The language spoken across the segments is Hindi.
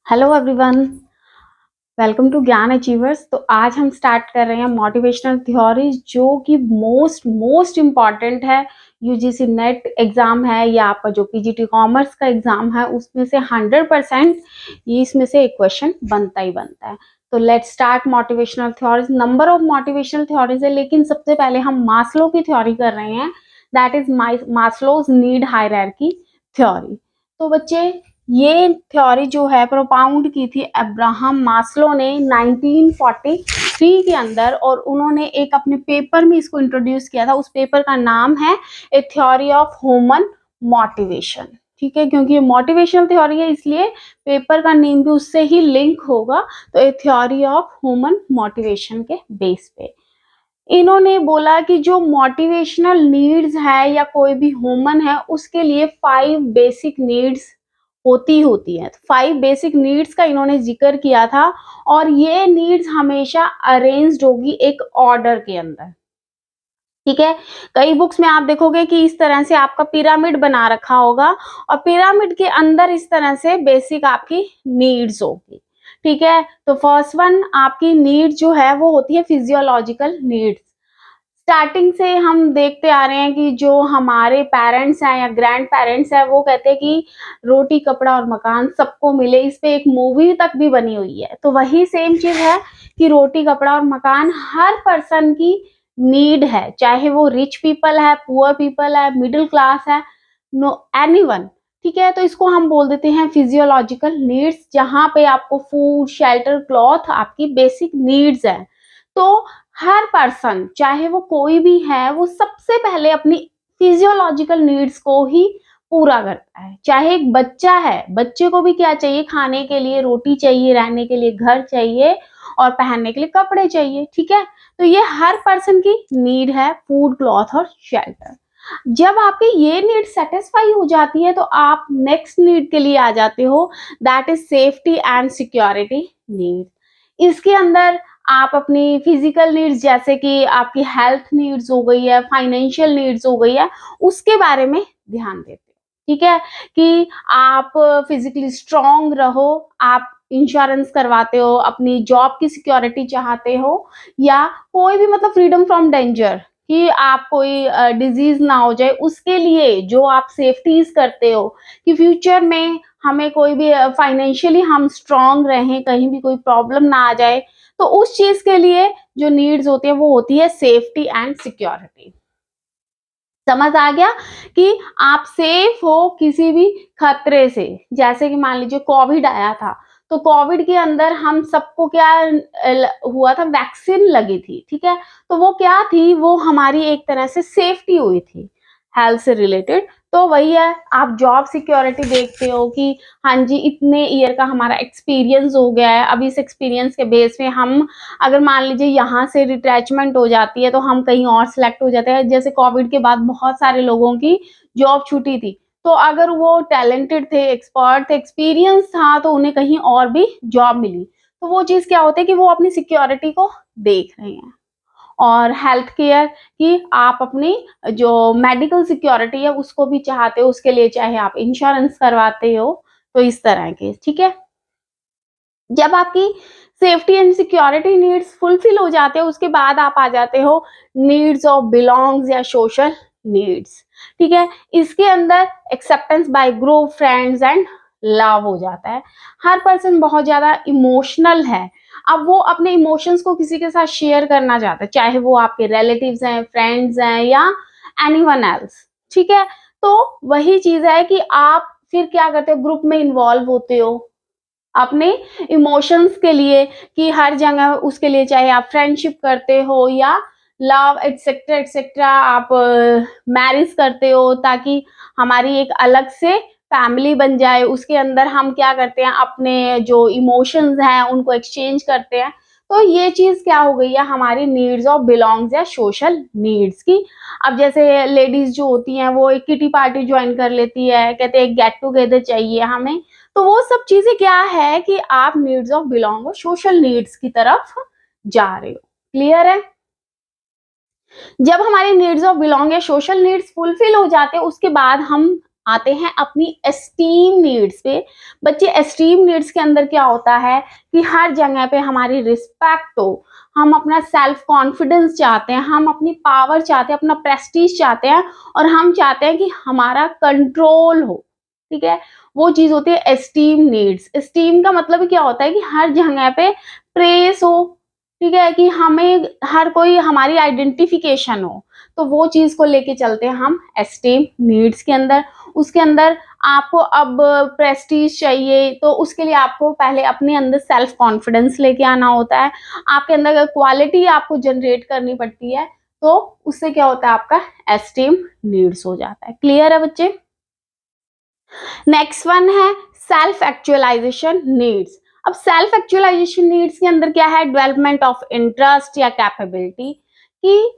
हेलो एवरीवन, वेलकम टू ज्ञान अचीवर्स। तो आज हम स्टार्ट कर रहे हैं मोटिवेशनल थ्योरीज, जो कि मोस्ट इम्पॉर्टेंट है। यूजीसी नेट एग्जाम है या आपका जो पीजीटी कॉमर्स का एग्जाम है, उसमें से 100% ये इसमें से एक क्वेश्चन बनता ही बनता है। तो let's start motivational theories. Number of motivational theories है, लेकिन सबसे पहले हम मास्लो की थ्योरी कर रहे हैं। That is Maslow's need hierarchy theory. तो बच्चे, ये थ्योरी जो है प्रोपाउंड की थी अब्राहम मास्लो ने 1943 के अंदर, और उन्होंने एक अपने पेपर में इसको इंट्रोड्यूस किया था। उस पेपर का नाम है ए थ्योरी ऑफ ह्यूमन मोटिवेशन। ठीक है, क्योंकि ये मोटिवेशनल थ्योरी है, इसलिए पेपर का नेम भी उससे ही लिंक होगा। तो ए थ्योरी ऑफ ह्यूमन मोटिवेशन के बेस पे इन्होंने बोला कि जो मोटिवेशनल नीड्स है या कोई भी ह्यूमन है, उसके लिए 5 बेसिक नीड्स होती है। 5 बेसिक नीड्स का इन्होंने जिक्र किया था, और ये नीड्स हमेशा अरेंज्ड होगी एक ऑर्डर के अंदर। ठीक है, कई बुक्स में आप देखोगे कि इस तरह से आपका पिरामिड बना रखा होगा, और पिरामिड के अंदर इस तरह से बेसिक आपकी नीड्स होगी। ठीक है, तो फर्स्ट वन आपकी नीड जो है वो होती है फिजियोलॉजिकल नीड्स। स्टार्टिंग से हम देखते आ रहे हैं कि जो हमारे पेरेंट्स हैं या ग्रैंड पेरेंट्स हैं, वो कहते हैं कि रोटी कपड़ा और मकान सबको मिले। इस पे एक मूवी तक भी बनी हुई है। तो वही सेम चीज है कि रोटी कपड़ा और मकान हर पर्सन की नीड है, चाहे वो रिच पीपल है, पुअर पीपल है, मिडिल क्लास है, नो एनीवन। ठीक है, तो इसको हम बोल देते हैं फिजियोलॉजिकल नीड्स, जहां पे आपको फूड, शेल्टर, क्लॉथ आपकी बेसिक नीड्स है। तो हर पर्सन, चाहे वो कोई भी है, वो सबसे पहले अपनी फिजियोलॉजिकल नीड्स को ही पूरा करता है। चाहे एक बच्चा है, बच्चे को भी क्या चाहिए? खाने के लिए रोटी चाहिए, रहने के लिए घर चाहिए, और पहनने के लिए कपड़े चाहिए। ठीक है, तो ये हर पर्सन की नीड है, फूड, क्लॉथ और शेल्टर। जब आपकी ये नीड सेटिस्फाई हो जाती है, तो आप नेक्स्ट नीड के लिए आ जाते हो, that is safety and security need. इसके अंदर आप अपनी फिजिकल नीड्स, जैसे कि आपकी हेल्थ नीड्स हो गई है, फाइनेंशियल नीड्स हो गई है, उसके बारे में ध्यान देते हो। ठीक है, कि आप फिजिकली स्ट्रांग रहो, आप इंश्योरेंस करवाते हो, अपनी जॉब की सिक्योरिटी चाहते हो, या कोई भी मतलब फ्रीडम फ्रॉम डेंजर, कि आप कोई डिजीज ना हो जाए, उसके लिए जो आप सेफ्टीज करते हो, कि फ्यूचर में हमें कोई भी फाइनेंशियली हम स्ट्रांग रहें, कहीं भी कोई प्रॉब्लम ना आ जाए। तो उस चीज के लिए जो नीड्स होती है वो होती है सेफ्टी एंड सिक्योरिटी। समझ आ गया कि आप सेफ हो किसी भी खतरे से। जैसे कि मान लीजिए कोविड आया था, तो कोविड के अंदर हम सबको क्या हुआ था? वैक्सीन लगी थी। ठीक है, तो वो क्या थी? वो हमारी एक तरह से सेफ्टी हुई थी हेल्थ से रिलेटेड। तो वही है, आप जॉब सिक्योरिटी देखते हो कि हाँ जी, इतने ईयर का हमारा एक्सपीरियंस हो गया है, अब इस एक्सपीरियंस के बेस पे हम, अगर मान लीजिए यहाँ से रिट्रेचमेंट हो जाती है, तो हम कहीं और सिलेक्ट हो जाते हैं। जैसे कोविड के बाद बहुत सारे लोगों की जॉब छूटी थी, तो अगर वो टैलेंटेड थे, एक्सपर्ट थे, एक्सपीरियंस था, तो उन्हें कहीं और भी जॉब मिली। तो वो चीज क्या होती है कि वो अपनी सिक्योरिटी को देख रहे हैं। और हेल्थ केयर, कि आप अपनी जो मेडिकल सिक्योरिटी है उसको भी चाहते हो, उसके लिए चाहे आप इंश्योरेंस करवाते हो। तो इस तरह के, ठीक है। जब आपकी safety and security needs fulfil हो जाते हैं, उसके बाद आप आ जाते हो नीड्स ऑफ बिलोंग्स या सोशल नीड्स। ठीक है, इसके अंदर acceptance bye group, friends and love हो जाता है। हर पर्सन बहुत ज्यादा इमोशनल है। अब वो अपने इमोशंस को किसी के साथ शेयर करना चाहता है, चाहे वो आपके रिलेटिव्स हैं, फ्रेंड्स हैं, या एनीवन एल्स। ठीक है, तो वही चीज है कि आप फिर क्या करते हो? ग्रुप में इन्वॉल्व होते हो अपने इमोशंस के लिए, कि हर जगह उसके लिए, चाहे आप फ्रेंडशिप करते हो या लव एटसेट्रा एटसेट्रा, आप मैरिज करते हो, ताकि हमारी एक अलग से फैमिली बन जाए। उसके अंदर हम क्या करते हैं? अपने जो इमोशंस हैं उनको एक्सचेंज करते हैं। तो ये चीज क्या हो गई है? हमारी नीड्स ऑफ बिलोंग्स या सोशल नीड्स की। अब जैसे लेडीज जो होती हैं, वो एक किटी पार्टी ज्वाइन कर लेती है, कहते हैं गेट टुगेदर चाहिए हमें। तो वो सब चीजें क्या है कि आप नीड्स ऑफ बिलोंग और सोशल नीड्स की तरफ जा रहे हो। क्लियर है? जब हमारी नीड्स ऑफ बिलोंग या सोशल नीड्स फुलफिल हो जाते हैं, उसके बाद हम आते हैं अपनी एस्टीम नीड्स पे। बच्चे एस्टीम नीड्स के अंदर क्या होता है कि हर जगह पे हमारी रिस्पेक्ट हो, हम अपना सेल्फ कॉन्फिडेंस चाहते हैं, हम अपनी पावर चाहते हैं, अपना प्रेस्टीज चाहते हैं और हम चाहते हैं कि हमारा कंट्रोल हो। ठीक है, वो चीज होती है एस्टीम नीड्स। एस्टीम का मतलब क्या होता है कि हर जगह पे प्रेस हो, ठीक है, कि हमें हर कोई हमारी आइडेंटिफिकेशन हो, तो वो चीज को लेके चलते हैं हम एस्टीम नीड्स के अंदर। उसके अंदर आपको अब प्रेस्टीज चाहिए तो उसके लिए आपको पहले अपने अंदर सेल्फ कॉन्फिडेंस लेके आना होता है, आपके अंदर अगर क्वालिटी आपको जनरेट करनी पड़ती है, तो उससे क्या होता है आपका एस्टीम नीड्स हो जाता है। क्लियर है बच्चे? नेक्स्ट वन है सेल्फ एक्चुअलाइजेशन नीड्स। अब सेल्फ एक्चुअलाइजेशन नीड्स के अंदर क्या है, डेवलपमेंट ऑफ इंटरेस्ट या कैपेबिलिटी, कि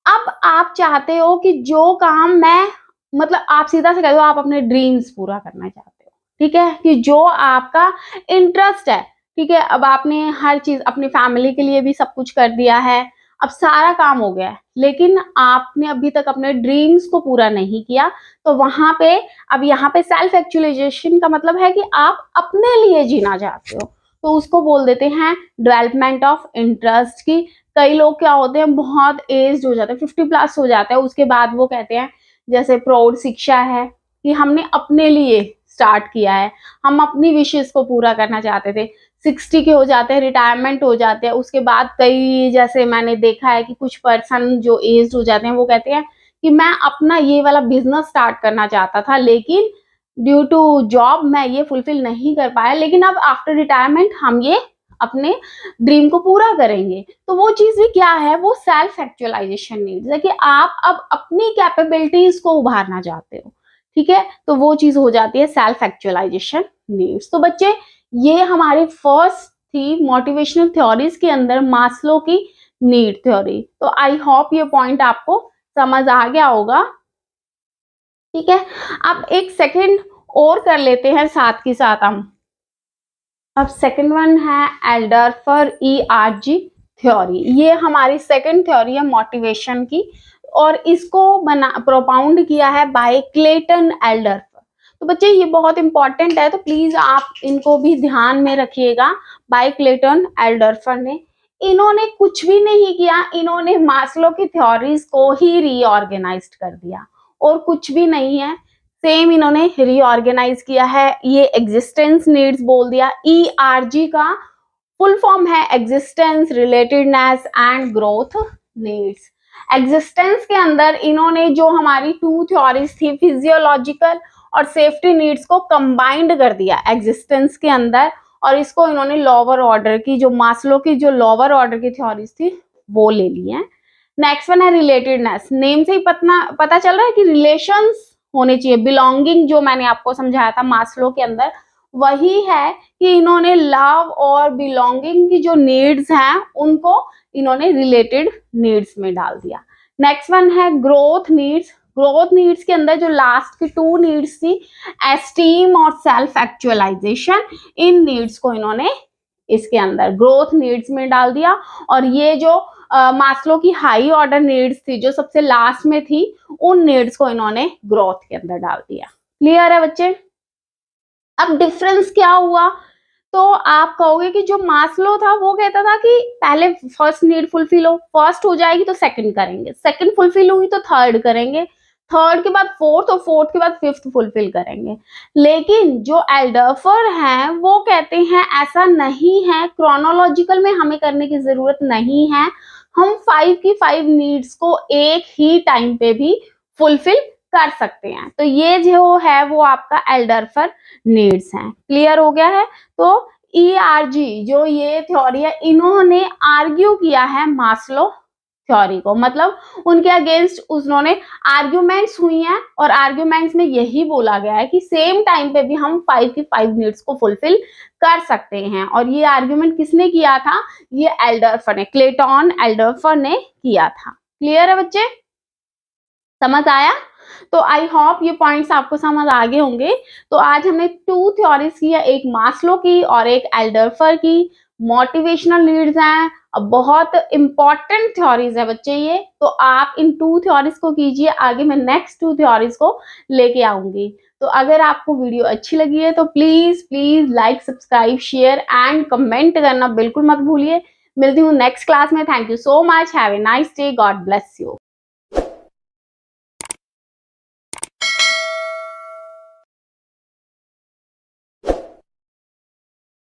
अब आप चाहते हो कि जो काम मैं, मतलब आप सीधा से कह दो आप अपने ड्रीम्स पूरा करना चाहते हो, ठीक है, कि जो आपका इंटरेस्ट है, ठीक है, अब आपने हर चीज अपनी फैमिली के लिए भी सब कुछ कर दिया है, अब सारा काम हो गया है, लेकिन आपने अभी तक अपने ड्रीम्स को पूरा नहीं किया, तो वहां पे अब यहाँ पे सेल्फ एक्चुअलाइजेशन का मतलब है कि आप अपने लिए जीना चाहते हो, तो उसको बोल देते हैं डेवलपमेंट ऑफ इंटरेस्ट की। कई लोग क्या होते हैं बहुत एज हो जाते हैं, 50+ हो जाता है, उसके बाद वो कहते हैं जैसे प्रौढ़ शिक्षा है कि हमने अपने लिए स्टार्ट किया है, हम अपनी विशेष को पूरा करना चाहते थे, 60 के हो जाते हैं, रिटायरमेंट हो जाते हैं, उसके बाद कई जैसे मैंने देखा है कि कुछ पर्सन जो एज हो जाते हैं वो कहते हैं कि मैं अपना ये वाला बिजनेस स्टार्ट करना चाहता था, लेकिन ड्यू टू जॉब मैं ये फुलफिल नहीं कर पाया, लेकिन अब आफ्टर रिटायरमेंट हम ये अपने ड्रीम को पूरा करेंगे। तो वो चीज भी क्या है, वो सेल्फ एक्चुअलाइजेशन नीड्स है कि आप अब अपनी कैपेबिलिटीज को उभारना चाहते हो, ठीक है, तो वो चीज हो जाती है सेल्फ एक्चुअलाइजेशन नीड्स। तो बच्चे ये हमारी फर्स्ट थी मोटिवेशनल थ्योरीज के अंदर मास्लो की नीड थ्योरी। तो आई होप ये पॉइंट आपको समझ आ गया होगा, ठीक है। अब एक सेकंड और कर लेते हैं साथ के साथ हम। अब सेकंड वन है एल्डरफर ERG थ्योरी। ये हमारी सेकंड थ्योरी है मोटिवेशन की, और इसको बना प्रोपाउंड किया है बाय क्लेटन एल्डरफर। तो बच्चे ये बहुत इंपॉर्टेंट है, तो प्लीज आप इनको भी ध्यान में रखिएगा। बाय क्लेटन एल्डरफर ने, इन्होंने कुछ भी नहीं किया, इन्होंने मास्लो की थ्योरीज को ही रीऑर्गेनाइज कर दिया, और कुछ भी नहीं है, सेम इन्होंने रीऑर्गेनाइज किया है, ये एग्जिस्टेंस नीड्स बोल दिया। ERG का फुल फॉर्म है existence, relatedness and growth needs. Existence के अंदर इन्होंने जो हमारी टू थ्योरीज थी, फिजियोलॉजिकल और सेफ्टी नीड्स को कंबाइंड कर दिया एग्जिस्टेंस के अंदर, और इसको इन्होंने लोअर ऑर्डर की, जो मास्लो की जो लोअर ऑर्डर की थ्योरीज थी वो ले ली है। नेक्स्ट वन है रिलेटेडनेस। नेम से ही पता चल रहा है कि रिलेशंस होने चाहिए, बिलोंगिंग जो मैंने आपको समझाया था मास्लो के अंदर, वही है कि इन्होंने लव और बिलोंगिंग की जो नीड्स हैं उनको इन्होंने रिलेटेड नीड्स में डाल दिया। नेक्स्ट वन है ग्रोथ नीड्स। ग्रोथ नीड्स के अंदर जो लास्ट की टू नीड्स थी, एस्टीम और सेल्फ एक्चुअलाइजेशन, इन नीड्स को इन्होंने इसके अंदर ग्रोथ नीड्स में डाल दिया, और ये जो मास्लो की हाई ऑर्डर नीड्स थी जो सबसे लास्ट में थी, उन नीड्स को इन्होंने ग्रोथ के अंदर डाल दिया। क्लियर है बच्चे? अब डिफरेंस क्या हुआ, तो आप कहोगे कि जो मास्लो था वो कहता था कि पहले फर्स्ट नीड फुलफिल हो, फर्स्ट हो जाएगी तो सेकंड करेंगे, सेकंड फुलफिल हुई तो थर्ड करेंगे, थर्ड के बाद फोर्थ, और फोर्थ के बाद फिफ्थ फुलफिल करेंगे। लेकिन जो एल्डरफर हैं वो कहते हैं ऐसा नहीं है, क्रोनोलॉजिकल में हमें करने की जरूरत नहीं है, हम 5 की 5 नीड्स को एक ही टाइम पे भी फुलफिल कर सकते हैं। तो ये जो है वो आपका एल्डरफर नीड्स हैं। क्लियर हो गया है? तो ERG जो ये थ्योरी है, इन्होंने आर्ग्यू किया है मास्लो थ्योरी को, मतलब उनके अगेंस्ट उन्होंने आर्ग्यूमेंट्स हुई हैं, और आर्ग्यूमेंट्स में यही बोला गया है कि सेम टाइम पे भी हम 5 की 5 नीड्स को फुलफिल कर सकते हैं। और ये आर्ग्यूमेंट किसने किया था? ये एल्डरफर ने, क्लेटन एल्डरफर ने किया था। क्लियर है बच्चे? समझ आया? तो आई होप ये पॉइंट्स आपको समझ आ गए होंगे। तो आज हमने टू थ्योरीज की है, एक मास्लो की और एक एल्डरफर की। मोटिवेशनल नीड्स हैं, बहुत इंपॉर्टेंट थ्योरीज है बच्चे ये, तो आप इन 2 थ्योरीज को कीजिए, आगे मैं नेक्स्ट 2 थ्योरीज को लेके आऊंगी। तो अगर आपको वीडियो अच्छी लगी है तो please please like, subscribe, share and comment करना बिल्कुल मत भूलिए। मिलती हूँ नेक्स्ट क्लास में। Thank you so much, have a nice day, God bless you.